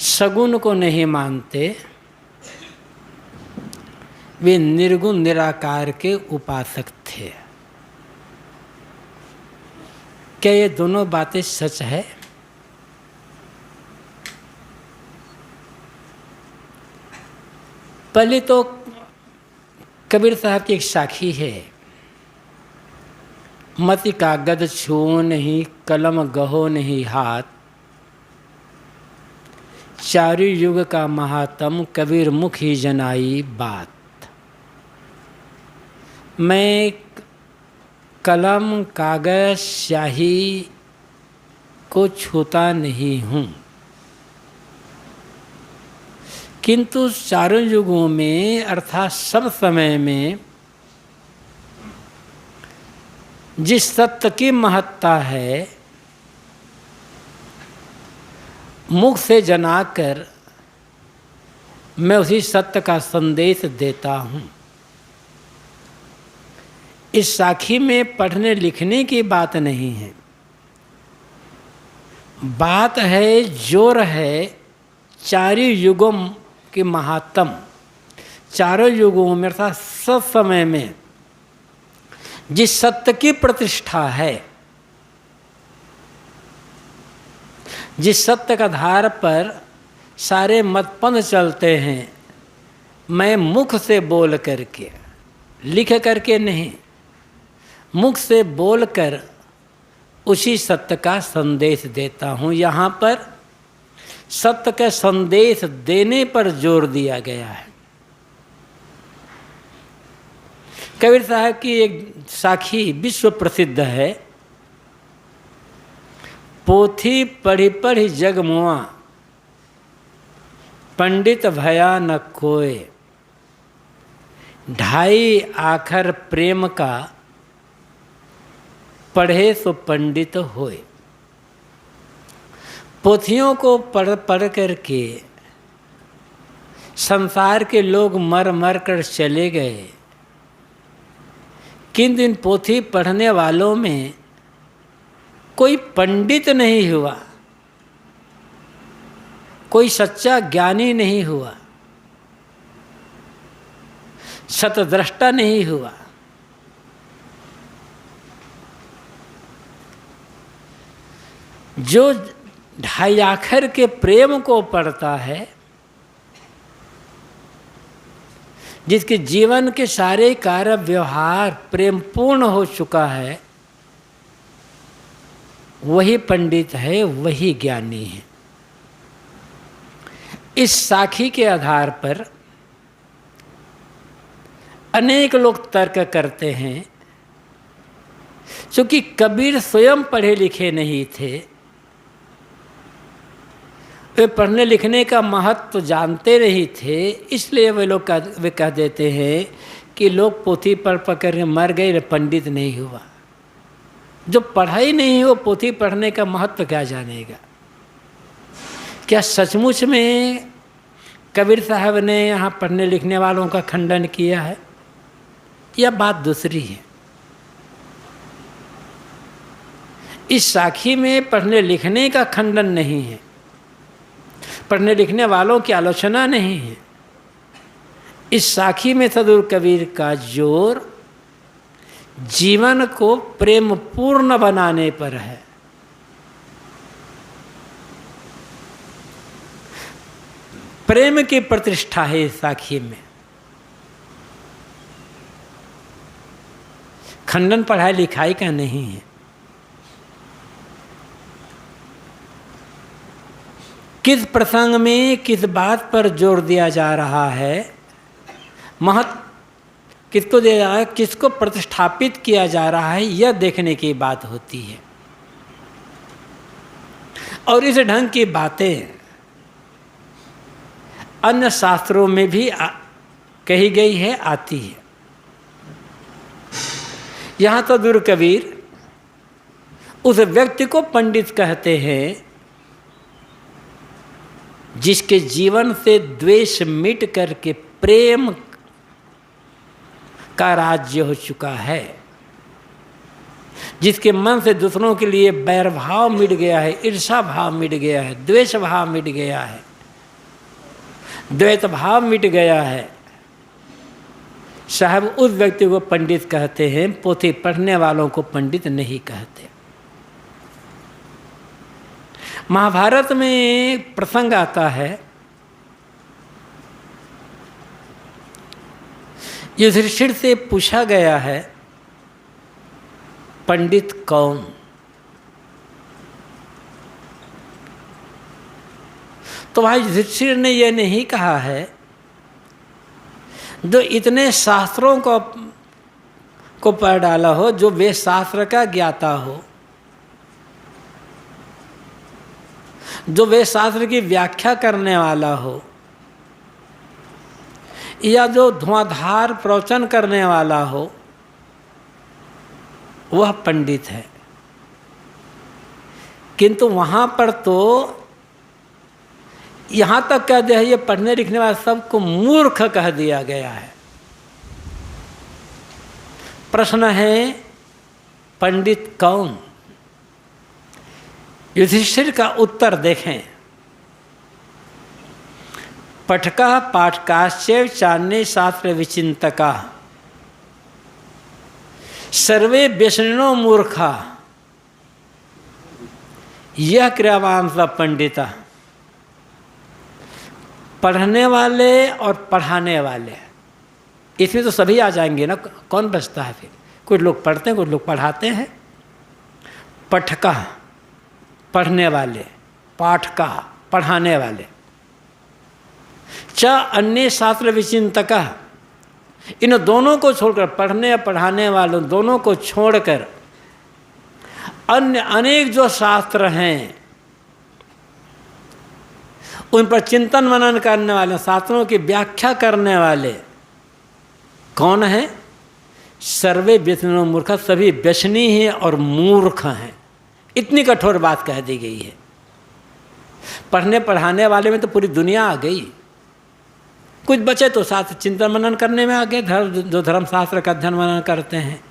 सगुण को नहीं मानते, वे निर्गुण निराकार के उपासक थे। क्या ये दोनों बातें सच है? पहले तो कबीर साहब की एक साखी है, मति कागद छुओ नहीं, कलम गहो नहीं हाथ, चारु युग का महात्म, कबीर मुख ही जनाई बात। मैं कलम कागज स्याही को छूता नहीं हूँ, किंतु चारों युगों में अर्थात सब समय में जिस सत्य की महत्ता है, मुख से जनाकर मैं उसी सत्य का संदेश देता हूँ। इस साखी में पढ़ने लिखने की बात नहीं है, बात है जोर है चारों युगों के महात्म, चारों युगों में अर्थात सब समय में जिस सत्य की प्रतिष्ठा है, जिस सत्य का आधार पर सारे मतपंथ चलते हैं, मैं मुख से बोल करके, लिख करके नहीं, मुख से बोलकर उसी सत्य का संदेश देता हूँ। यहाँ पर सत्य का संदेश देने पर जोर दिया गया है। कबीर साहब की एक साखी विश्व प्रसिद्ध है, पोथी पढ़ी पढ़ी जग मुआ, पंडित भया न कोय, ढाई आखर प्रेम का, पढ़े सो पंडित होए। पोथियों को पढ़ पढ़ करके संसार के लोग मर मर कर चले गए, किंतु इन पोथी पढ़ने वालों में कोई पंडित नहीं हुआ, कोई सच्चा ज्ञानी नहीं हुआ, सतद्रष्टा नहीं हुआ। जो ढाई आखर के प्रेम को पढ़ता है, जिसके जीवन के सारे कार्य व्यवहार प्रेम पूर्ण हो चुका है, वही पंडित है, वही ज्ञानी है। इस साखी के आधार पर अनेक लोग तर्क करते हैं, क्योंकि कबीर स्वयं पढ़े लिखे नहीं थे, वे पढ़ने लिखने का महत्व जानते नहीं थे, इसलिए वे कह देते हैं कि लोग पोथी पढ़ पकड़ के मर गए, पंडित नहीं हुआ। जो पढ़ाई नहीं हो, पोथी पढ़ने का महत्व क्या जानेगा? क्या सचमुच में कबीर साहब ने यहाँ पढ़ने लिखने वालों का खंडन किया है? यह बात दूसरी है। इस साखी में पढ़ने लिखने का खंडन नहीं है, पढ़ने लिखने वालों की आलोचना नहीं है। इस साखी में सदगुरु कबीर का जोर जीवन को प्रेम पूर्ण बनाने पर है। प्रेम की प्रतिष्ठा है इस साखी में। खंडन पढ़ाई लिखाई का नहीं है। किस प्रसंग में किस बात पर जोर दिया जा रहा है, महत्व किसको दिया जा रहा है, किसको प्रतिष्ठापित किया जा रहा है, यह देखने की बात होती है। और इस ढंग की बातें अन्य शास्त्रों में भी कही गई है, आती है। यहाँ तो सदगुरु कबीर उस व्यक्ति को पंडित कहते हैं जिसके जीवन से द्वेष मिट करके प्रेम का राज्य हो चुका है, जिसके मन से दूसरों के लिए बैर भाव मिट गया है, ईर्षा भाव मिट गया है, द्वेष भाव मिट गया है, द्वैत भाव मिट गया है, साहब उस व्यक्ति को पंडित कहते हैं, पोथी पढ़ने वालों को पंडित नहीं कहते। महाभारत में एक प्रसंग आता है, युधिष्ठिर से पूछा गया है पंडित कौन? तो भाई युधिष्ठिर ने यह नहीं कहा है जो इतने शास्त्रों को पढ़ डाला हो, जो वेद शास्त्र का ज्ञाता हो, जो वेद शास्त्र की व्याख्या करने वाला हो, या जो धुआंधार प्रवचन करने वाला हो, वह पंडित है। किंतु वहाँ पर तो यहाँ तक कह दिया, ये पढ़ने लिखने वाले सबको मूर्ख कह दिया गया है। प्रश्न है पंडित कौन? युधिष्ठिर का उत्तर देखें। पठका पाठकाश्चैव चान्ये शास्त्र विचिंतका सर्वे व्यसनिनो मूर्खा यह क्रियावान सब पंडिता। पढ़ने वाले और पढ़ाने वाले, इसमें तो सभी आ जाएंगे ना, कौन बचता है फिर? कुछ लोग पढ़ते हैं, कुछ लोग पढ़ाते हैं। पठका पढ़ने वाले, पाठका पढ़ाने वाले, च अन्य शास्त्र विचिंतका, इन दोनों को छोड़कर, पढ़ने या पढ़ाने वालों दोनों को छोड़कर अन्य अनेक जो शास्त्र हैं उन पर चिंतन मनन करने वाले, शास्त्रों की व्याख्या करने वाले कौन है? सर्वे व्यसनिनो मूर्ख, सभी व्यसनी हैं और मूर्ख हैं। इतनी कठोर बात कह दी गई है। पढ़ने पढ़ाने वाले में तो पूरी दुनिया आ गई, कुछ बचे तो शास्त्र चिंतन मनन करने में आ गए, जो धर्म शास्त्र का अध्ययन मनन करते हैं।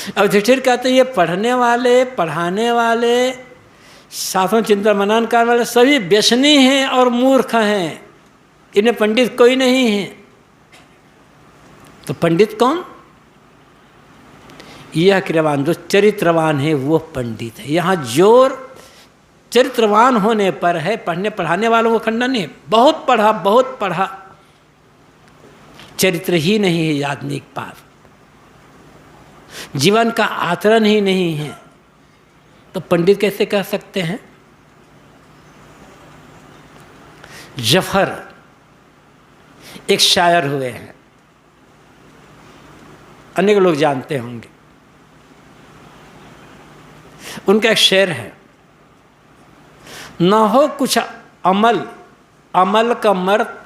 अब युधिष्ठिर कहते हैं ये पढ़ने वाले, पढ़ाने वाले, शास्त्रों चिंतन मनन करने वाले सभी व्यसनी हैं और मूर्ख हैं, इन्हें पंडित कोई नहीं है। तो पंडित कौन? यह क्रियावान, जो चरित्रवान है वो पंडित है। यहाँ जोर चरित्रवान होने पर है, पढ़ने पढ़ाने वालों को खंडन नहीं। बहुत पढ़ा, बहुत पढ़ा, चरित्र ही नहीं है आदमी के पास, जीवन का आचरण ही नहीं है, तो पंडित कैसे कह सकते हैं? जफर एक शायर हुए हैं, अनेक लोग जानते होंगे। उनका एक शेर है, न हो कुछ अमल, अमल का मर्द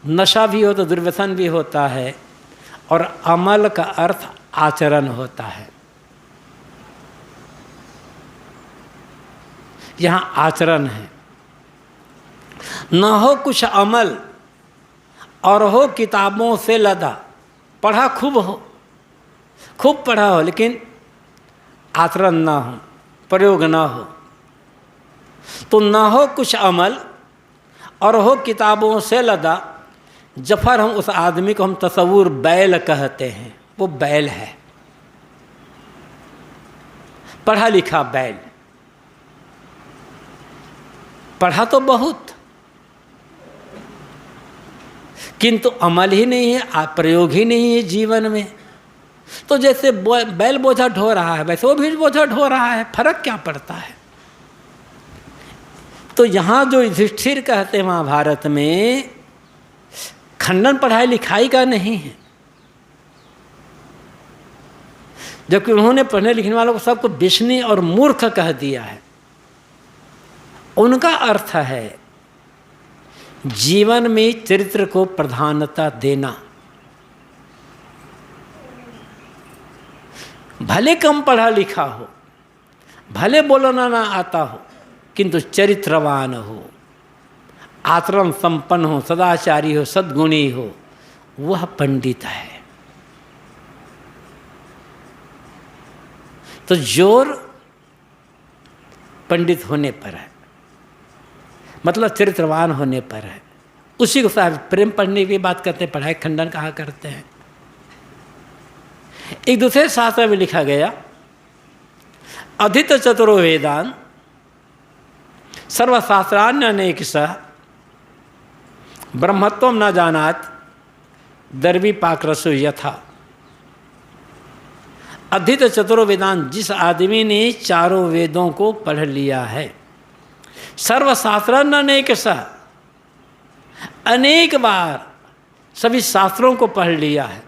नशा भी हो तो दुर्व्यसन भी होता है, और अमल का अर्थ आचरण होता है। यहाँ आचरण है। न हो कुछ अमल और हो किताबों से लदा, पढ़ा खूब हो, खूब पढ़ा हो, लेकिन आचरण ना हो, प्रयोग ना हो। तो न हो कुछ अमल और हो किताबों से लदा, जफर हम उस आदमी को हम तसव्वुर बैल कहते हैं। वो बैल है, पढ़ा लिखा बैल, पढ़ा तो बहुत किंतु अमल ही नहीं है, प्रयोग ही नहीं है जीवन में। तो जैसे बैल बोझा ढो रहा है वैसे वो भी बोझा ढो रहा है, फर्क क्या पड़ता है? तो यहाँ जो युधिष्ठिर कहते हैं महाभारत में, खंडन पढ़ाई लिखाई का नहीं है, जबकि उन्होंने पढ़ने लिखने वालों को सबको व्यसनी और मूर्ख कह दिया है। उनका अर्थ है जीवन में चरित्र को प्रधानता देना। भले कम पढ़ा लिखा हो, भले बोलना ना आता हो, किंतु चरित्रवान हो, आचरण संपन्न हो, सदाचारी हो, सद्गुणी हो, वह पंडित है। तो जोर पंडित होने पर है, मतलब चरित्रवान होने पर है। उसी को साहब प्रेम पढ़ने की बात करते हैं, पढ़ाई खंडन कहा करते हैं। एक दूसरे शास्त्र में लिखा गया, अधित चतुरो वेदान सर्वशास्त्रान्य अनेक सह ब्रह्मत्व न जानात दर्वी पाकरसो यथा। अधित चतुरो वेदान, जिस आदमी ने चारों वेदों को पढ़ लिया है, सर्वशास्त्रान्य अनेक सह, अनेक बार सभी शास्त्रों को पढ़ लिया है,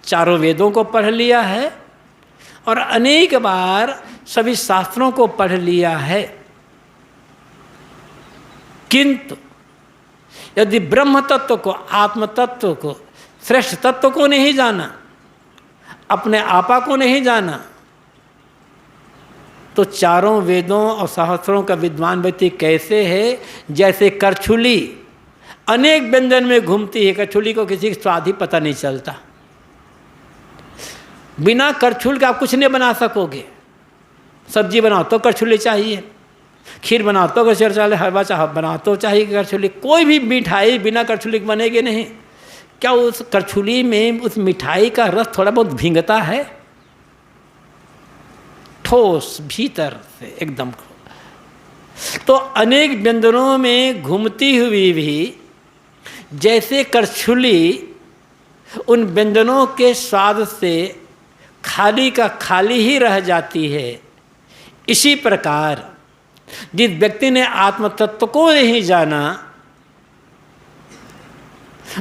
चारों वेदों को पढ़ लिया है और अनेक बार सभी शास्त्रों को पढ़ लिया है, किंतु यदि ब्रह्म तत्व को, आत्म तत्व को, श्रेष्ठ तत्व को नहीं जाना, अपने आपा को नहीं जाना, तो चारों वेदों और शास्त्रों का विद्वान व्यक्ति कैसे है? जैसे करछुली अनेक व्यंजन में घूमती है, करछुली को किसी का स्वाद ही पता नहीं चलता। बिना करछुल के आप कुछ नहीं बना सकोगे। सब्जी बनाओ तो करछुली चाहिए, खीर बनाओ तो करछुली चाहिए, हलवा चाह बनाओ तो चाहिए करछुली। कोई भी मिठाई बिना करछुली के बनेगी नहीं। क्या उस करछुली में उस मिठाई का रस थोड़ा बहुत भींगता है? ठोस भीतर से एकदम। तो अनेक व्यंजनों में घूमती हुई भी जैसे करछुली उन व्यंजनों के स्वाद से खाली का खाली ही रह जाती है, इसी प्रकार जिस व्यक्ति ने आत्म तत्व को नहीं जाना,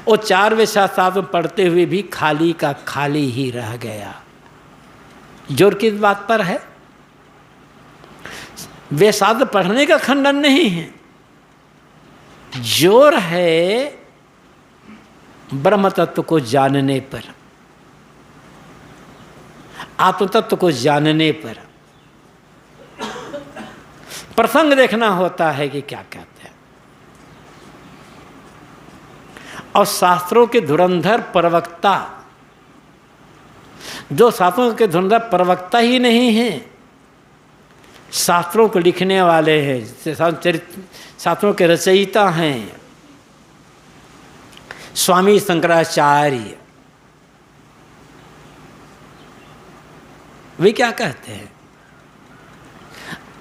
वो चार वे शास्त्र पढ़ते हुए भी खाली का खाली ही रह गया। जोर किस बात पर है? वे शास्त्र पढ़ने का खंडन नहीं है, जोर है ब्रह्म तत्व को जानने पर, आत्म तत्व को जानने पर। प्रसंग देखना होता है कि क्या कहते हैं। और शास्त्रों के धुरंधर प्रवक्ता, जो शास्त्रों के धुरंधर प्रवक्ता ही नहीं हैं, शास्त्रों को लिखने वाले हैं, शास्त्रों के रचयिता हैं, स्वामी शंकराचार्य, वे क्या कहते हैं?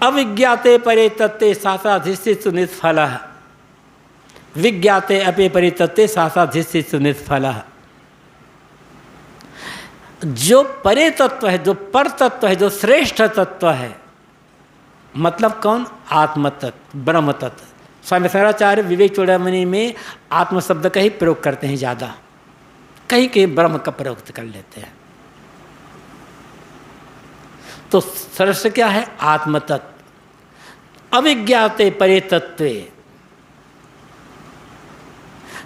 अविज्ञाते परे तत्ते शास्त्राधिष्ठित निष्फलः, विज्ञाते अपि परे तत्ते शास्त्राधिष्ठित निष्फलः। जो परे तत्व है, जो पर तत्व है, जो श्रेष्ठ तत्व है, मतलब कौन? आत्म तत्व, ब्रह्म तत्व। स्वामी शंकराचार्य विवेक चूड़ामणि में आत्म शब्द का ही प्रयोग करते हैं ज़्यादा, कहीं कहीं ब्रह्म का प्रयोग कर लेते हैं। तो सरस क्या है? आत्म तत्व। अविज्ञाते परे तत्वे,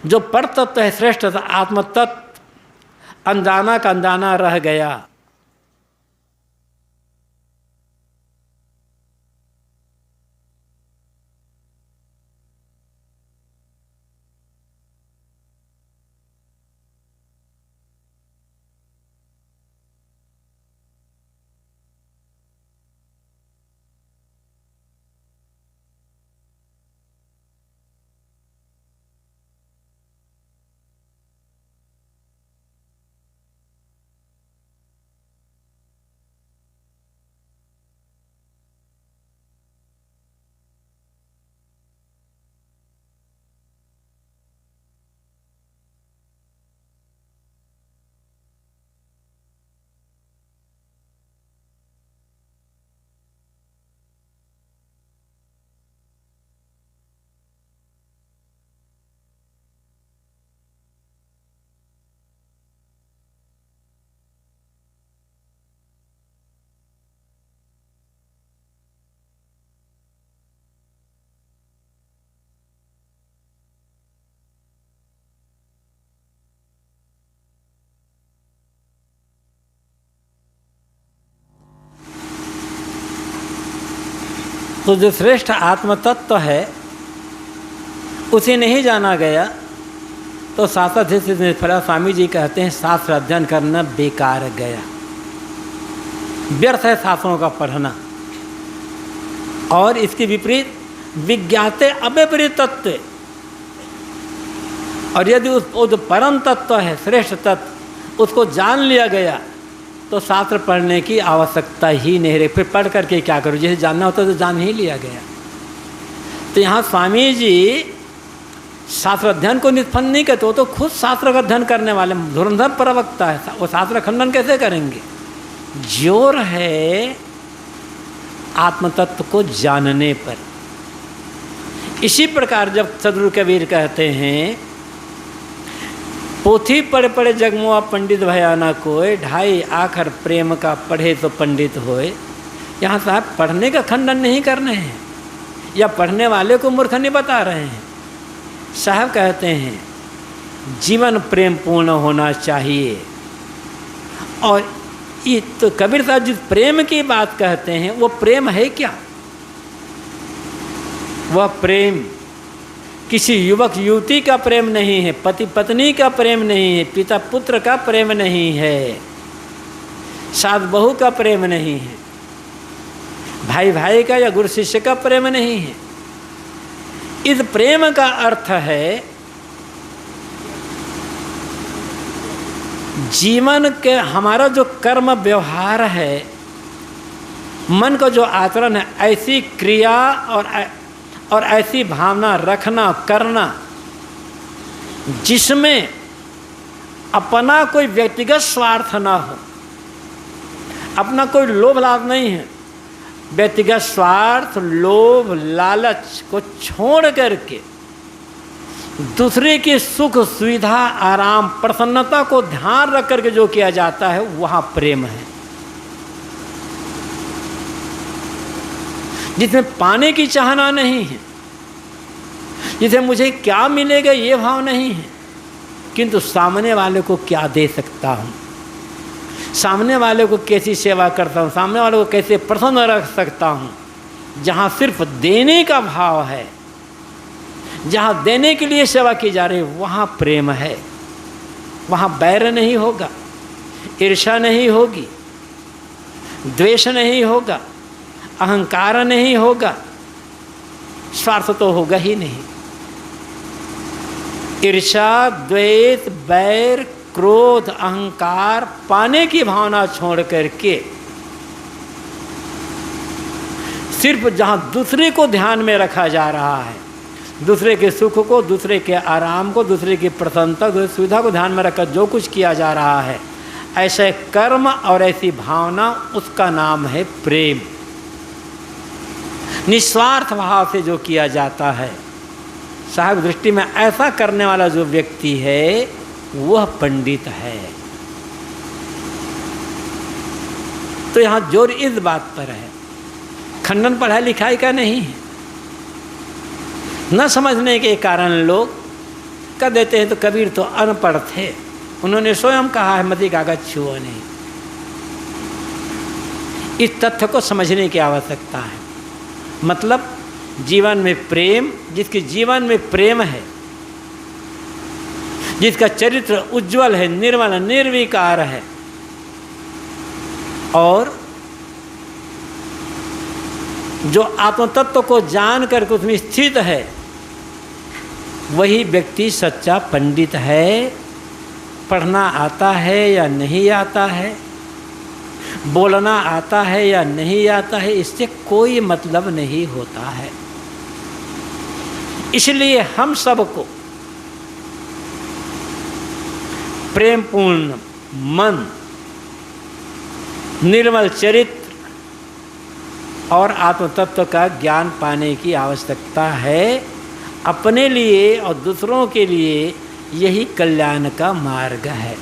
जो पर तत्व है, श्रेष्ठ आत्म तत्व, अनजाना का अनजाना रह गया। तो जो श्रेष्ठ आत्म तत्व है उसे नहीं जाना गया तो शास्त्राधिष्ठित निष्फला। स्वामी जी कहते हैं शास्त्र अध्ययन करना बेकार गया, व्यर्थ है शास्त्रों का पढ़ना। और इसके विपरीत विज्ञाते अविपरीत तत्व, और यदि वो जो परम तत्व है, श्रेष्ठ तत्व, उसको जान लिया गया तो शास्त्र पढ़ने की आवश्यकता ही नहीं रही। फिर पढ़ करके क्या करो, जिसे जानना होता तो जान ही लिया गया। तो यहाँ स्वामी जी शास्त्र अध्ययन को निष्फल नहीं कहते, वो तो खुद शास्त्र का अध्ययन करने वाले धुरंधर प्रवक्ता है। वो शास्त्र खंडन कैसे करेंगे? जोर है आत्मतत्व को जानने पर। इसी प्रकार जब सदगुरु कबीर कहते हैं, पोथी पढ़े पढ़े जगमुआ पंडित भया ना कोय, ढाई आखर प्रेम का पढ़े तो पंडित होए। यहाँ साहब पढ़ने का खंडन नहीं कर रहे हैं या पढ़ने वाले को मूर्ख नहीं बता रहे हैं। साहब कहते हैं जीवन प्रेम पूर्ण होना चाहिए। और ये तो कबीर साहब जिस प्रेम की बात कहते हैं वो प्रेम है क्या? वह प्रेम किसी युवक युवती का प्रेम नहीं है, पति पत्नी का प्रेम नहीं है, पिता पुत्र का प्रेम नहीं है, सास बहू का प्रेम नहीं है, भाई भाई का या गुरु शिष्य का प्रेम नहीं है। इस प्रेम का अर्थ है जीवन के हमारा जो कर्म व्यवहार है, मन का जो आचरण है, ऐसी क्रिया और ऐसी भावना रखना करना जिसमें अपना कोई व्यक्तिगत स्वार्थ ना हो, अपना कोई लोभ लाभ नहीं है। व्यक्तिगत स्वार्थ, लोभ, लालच को छोड़ करके दूसरे के सुख सुविधा, आराम, प्रसन्नता को ध्यान रख करके जो किया जाता है वहाँ प्रेम है। जिसमें पाने की चाहना नहीं है, जिसे मुझे क्या मिलेगा ये भाव नहीं है, किंतु सामने वाले को क्या दे सकता हूँ, सामने वाले को कैसी सेवा करता हूँ, सामने वाले को कैसे प्रसन्न रख सकता हूँ। जहाँ सिर्फ देने का भाव है, जहाँ देने के लिए सेवा की जा रही है, वहाँ प्रेम है। वहाँ बैर नहीं होगा, ईर्ष्या नहीं होगी, द्वेष नहीं होगा, अहंकार नहीं होगा, स्वार्थ तो होगा ही नहीं। ईर्ष्या, द्वेष, बैर, क्रोध, अहंकार, पाने की भावना छोड़ करके सिर्फ जहाँ दूसरे को ध्यान में रखा जा रहा है, दूसरे के सुख को, दूसरे के आराम को, दूसरे की प्रसन्नता, दूसरी सुविधा को ध्यान में रखकर जो कुछ किया जा रहा है, ऐसे कर्म और ऐसी भावना, उसका नाम है प्रेम। निस्वार्थ भाव से जो किया जाता है, साहब दृष्टि में ऐसा करने वाला जो व्यक्ति है वह पंडित है। तो यहाँ जोर इस बात पर है, खंडन पढ़ाई लिखाई का नहीं है। न समझने के कारण लोग कह देते हैं तो कबीर तो अनपढ़ थे, उन्होंने स्वयं कहा है मति कागज छुओ नहीं। इस तथ्य को समझने की आवश्यकता है। मतलब जीवन में प्रेम, जिसके जीवन में प्रेम है, जिसका चरित्र उज्जवल है, निर्मल, निर्विकार है, और जो आत्मतत्व को जान करके उसमें स्थित है, वही व्यक्ति सच्चा पंडित है। पढ़ना आता है या नहीं आता है, बोलना आता है या नहीं आता है, इससे कोई मतलब नहीं होता है। इसलिए हम सबको प्रेमपूर्ण मन, निर्मल चरित्र और आत्मतत्व का ज्ञान पाने की आवश्यकता है। अपने लिए और दूसरों के लिए यही कल्याण का मार्ग है।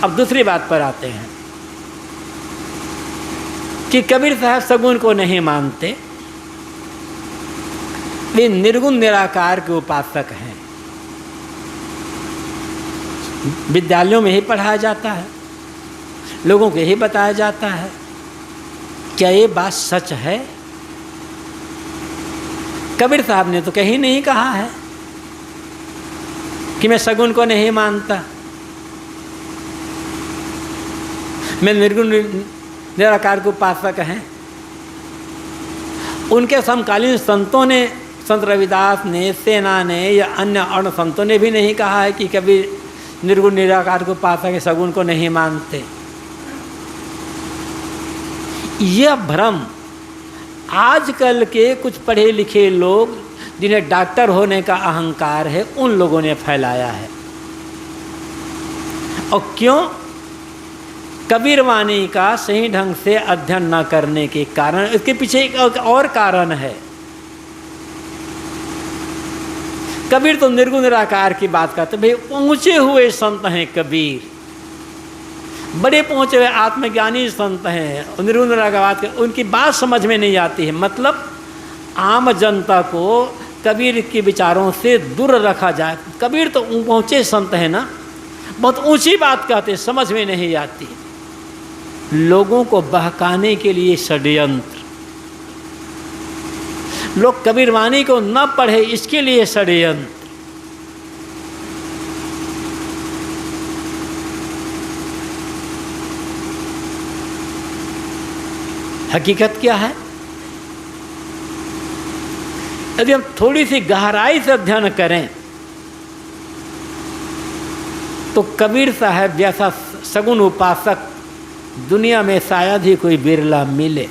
अब दूसरी बात पर आते हैं कि कबीर साहब सगुण को नहीं मानते, वे निर्गुण निराकार के उपासक हैं। विद्यालयों में ही पढ़ाया जाता है, लोगों को यही बताया जाता है। क्या ये बात सच है? कबीर साहब ने तो कहीं नहीं कहा है कि मैं सगुण को नहीं मानता, मैं निर्गुण निराकार के उपासक हैं। उनके समकालीन संतों ने संत रविदास ने, सेना ने या अन्य अर्ण संतों ने भी नहीं कहा है कि कभी निर्गुण निराकार को पा सके, सगुण को नहीं मानते। यह भ्रम आजकल के कुछ पढ़े लिखे लोग जिन्हें डॉक्टर होने का अहंकार है, उन लोगों ने फैलाया है। और क्यों? कबीर वाणी का सही ढंग से अध्ययन न करने के कारण। इसके पीछे एक और कारण है। कबीर तो निर्गुण निराकार की बात करते, भाई पहुंचे हुए संत हैं कबीर, बड़े पहुंचे हुए आत्मज्ञानी संत हैं, निर्गुण निराकार के उनकी बात समझ में नहीं आती है। मतलब आम जनता को कबीर के विचारों से दूर रखा जाए। कबीर तो पहुंचे संत हैं ना, बहुत ऊंची बात कहते, समझ में नहीं आती। लोगों को बहकाने के लिए षड्यंत्र, लोग कबीर वाणी को न पढ़े इसके लिए षड्यंत्र। हकीकत क्या है? यदि हम थोड़ी सी गहराई से अध्ययन करें तो कबीर साहब जैसा सगुण उपासक दुनिया में शायद ही कोई बिरला मिले।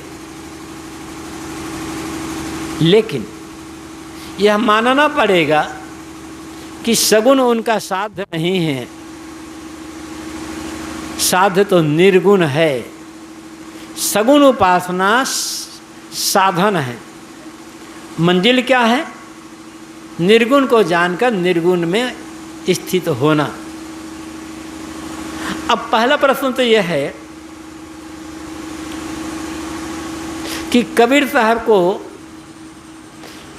लेकिन यह मानना पड़ेगा कि सगुण उनका साध्य नहीं है, साध्य तो निर्गुण है। सगुण उपासना साधन है, मंजिल क्या है? निर्गुण को जानकर निर्गुण में स्थित होना। अब पहला प्रश्न तो यह है कि कबीर साहब को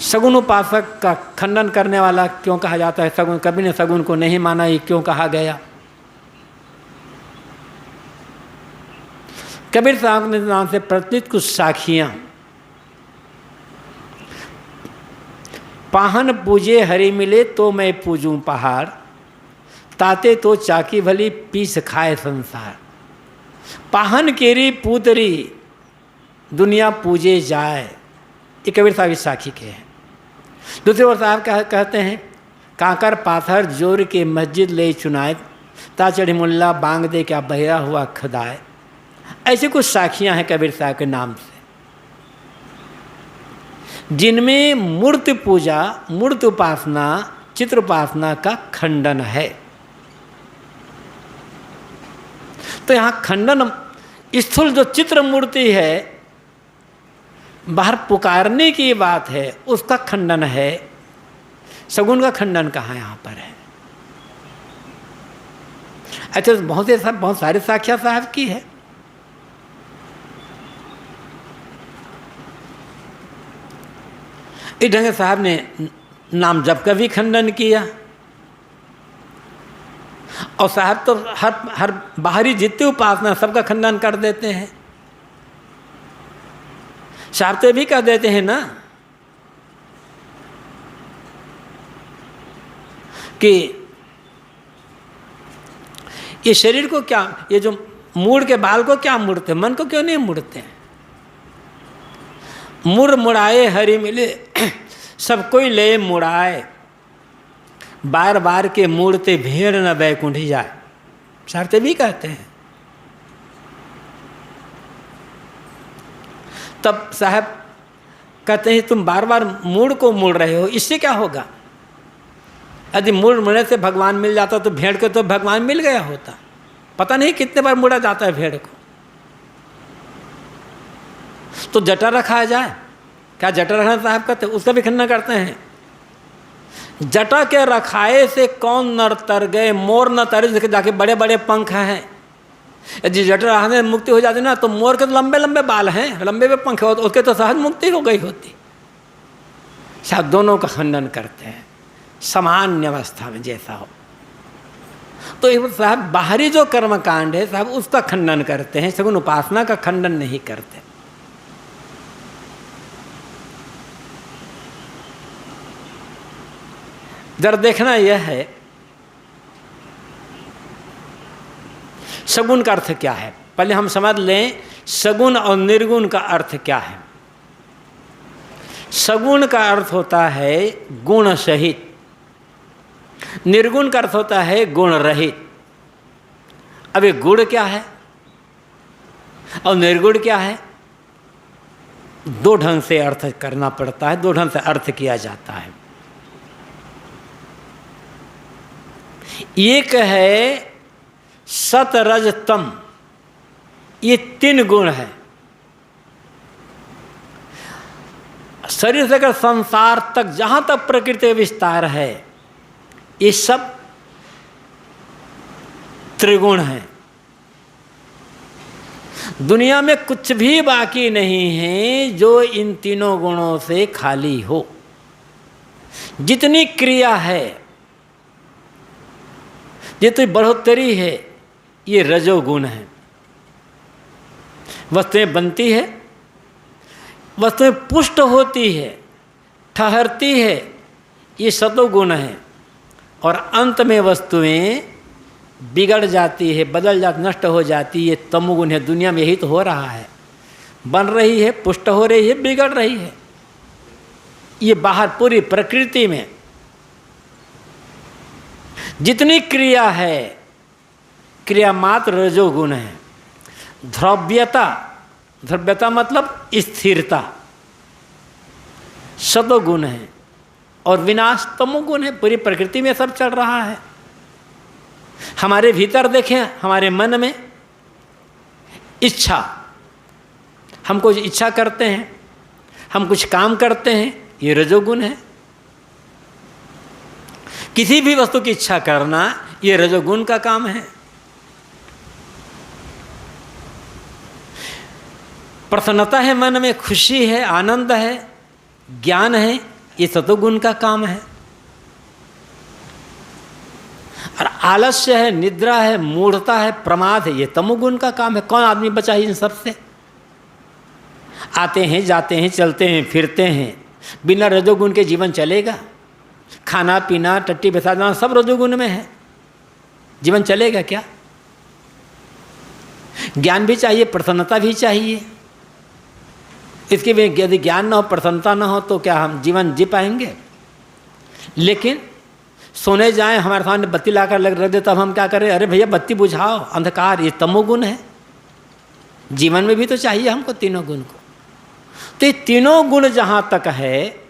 सगुण उपासक का खंडन करने वाला क्यों कहा जाता है? सगुण, कबीर ने सगुण को नहीं माना, ये क्यों कहा गया? कबीर साहब ने नाम से प्रचलित कुछ साखियां, पाहन पूजे हरि मिले तो मैं पूजूं पहाड़, ताते तो चाकी भली पीस खाए संसार। पाहन केरी पूतरी दुनिया पूजे जाए, ये कबीर साहब की साखी के हैं। दूसरे ओर साहब कहते हैं, काकर पाथर जोर के मस्जिद ले चुनाए, ता चढ़ी मुल्ला बांग दे क्या बहरा हुआ खुदाए। ऐसी कुछ साखियां हैं कबीर साहब के नाम से, जिनमें मूर्ति पूजा, मूर्ति उपासना, चित्र उपासना का खंडन है। तो यहाँ खंडन, स्थूल जो चित्र मूर्ति है, बाहर पुकारने की बात है, उसका खंडन है। सगुण का खंडन कहाँ यहाँ पर है? अच्छा, बहुत सारी साखियाँ साहब की है। इस ढंग साहब ने नाम जप का भी खंडन किया। और साहब तो हर बाहरी जितनी उपासना सबका खंडन कर देते हैं। साहब तो भी कह देते हैं ना कि ये शरीर को क्या, ये जो मूड़ के बाल को क्या मुड़ते, मन को क्यों नहीं मुड़ते? मुड़ मुड़ाए हरि मिले सब कोई ले मुड़ाए, बार बार के मूड़ते भेड़ न बैकुंठी जाए। साहब भी कहते हैं। तब साहब कहते हैं, तुम बार बार मूड़ को मुड़ रहे हो, इससे क्या होगा? यदि मूड़ मुड़ने से भगवान मिल जाता तो भेड़ को तो भगवान मिल गया होता। पता नहीं कितने बार मुड़ा जाता है भेड़ को। तो जटा रखा जाए, क्या जटा रखना साहब कहते, उसका भी खंडन करते हैं। जटा के रखाए से कौन नर तर गए, मोर न तरे, जिसके जाके बड़े बड़े पंख हैं। यदि जटा रखने मुक्ति हो जाती ना, तो मोर के तो लंबे लंबे बाल हैं, लंबे पे पंख होते, उसके तो सहज मुक्ति हो गई होती। शायद दोनों का खंडन करते हैं, सामान्य अवस्था में जैसा हो। तो ये साहब बाहरी जो कर्मकांड है साहब उसका खंडन करते हैं, सगुण उपासना का खंडन नहीं करते। जरा देखना यह है सगुण का अर्थ क्या है। पहले हम समझ लें सगुण और निर्गुण का अर्थ क्या है। सगुण का अर्थ होता है गुण सहित, निर्गुण का अर्थ होता है गुण रहित। अब ये गुण क्या है और निर्गुण क्या है, दो ढंग से अर्थ करना पड़ता है, दो ढंग से अर्थ किया जाता है। एक है सत रज तम, ये तीन गुण है। शरीर से लेकर संसार तक जहां तक प्रकृति विस्तार है, ये सब त्रिगुण है। दुनिया में कुछ भी बाकी नहीं है जो इन तीनों गुणों से खाली हो। जितनी क्रिया है, जितनी बढ़ोतरी है, ये रजोगुण है। वस्तुएं बनती है, वस्तुएं पुष्ट होती है, ठहरती है, ये सतोगुण है। और अंत में वस्तुएं बिगड़ जाती है, बदल जाती, नष्ट हो जाती है, ये तमोगुण है। दुनिया में यही तो हो रहा है, बन रही है, पुष्ट हो रही है, बिगड़ रही है। ये बाहर पूरी प्रकृति में जितनी क्रिया है, क्रिया मात्र रजोगुण है। ध्रव्यता, ध्रव्यता मतलब स्थिरता, सतोगुण है। और विनाश तमोगुण है। पूरी प्रकृति में सब चल रहा है। हमारे भीतर देखें, हमारे मन में इच्छा, हम कुछ इच्छा करते हैं, हम कुछ काम करते हैं, ये रजोगुण है। किसी भी वस्तु की इच्छा करना, ये रजोगुण का काम है। प्रसन्नता है मन में, खुशी है, आनंद है, ज्ञान है, ये सतोगुण का काम है। और आलस्य है, निद्रा है, मूढ़ता है, प्रमाद है, ये तमोगुण का काम है। कौन आदमी बचा है इन सब से? आते हैं, जाते हैं, चलते हैं, फिरते हैं, बिना रजोगुण के जीवन चलेगा? खाना पीना, टट्टी बेसाना सब रजोगुण में है, जीवन चलेगा क्या? ज्ञान भी चाहिए, प्रसन्नता भी चाहिए। इसके भी यदि ज्ञान ना हो, प्रसन्नता ना हो, तो क्या हम जीवन जी पाएंगे? लेकिन सोने जाएं, हमारे सामने बत्ती लाकर लग रख दे, तब हम क्या करें? अरे भैया बत्ती बुझाओ, अंधकार, ये तमोगुण है। जीवन में भी तो चाहिए हमको तीनों गुण को। तो ये तीनों गुण जहां तक है,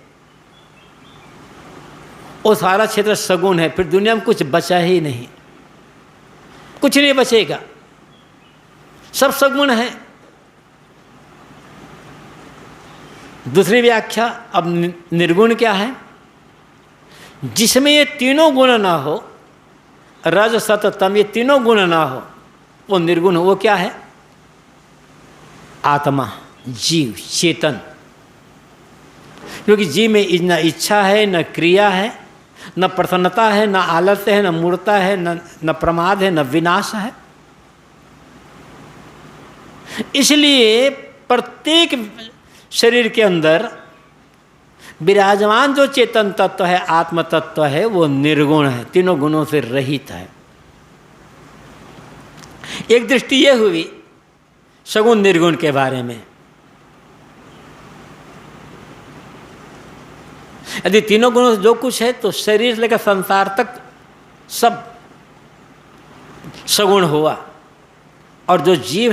वो सारा क्षेत्र सगुण है। फिर दुनिया में कुछ बचा ही नहीं, कुछ नहीं बचेगा, सब सगुण है। दूसरी व्याख्या, अब निर्गुण क्या है? जिसमें ये तीनों गुण ना हो, रज सत तम, ये तीनों गुण ना हो, वो निर्गुण। वो क्या है? आत्मा, जीव, चेतन। क्योंकि जीव में न इच्छा है, न क्रिया है, न प्रसन्नता है, न आलस्य है, न मूढ़ता है, न प्रमाद है, न विनाश है। इसलिए प्रत्येक शरीर के अंदर विराजमान जो चेतन तत्व है, आत्म तत्व है, वो निर्गुण है, तीनों गुणों से रहित है। एक दृष्टि ये हुई सगुण निर्गुण के बारे में। यदि तीनों गुणों से जो कुछ है, तो शरीर से लेकर संसार तक सब सगुण हुआ। और जो जीव है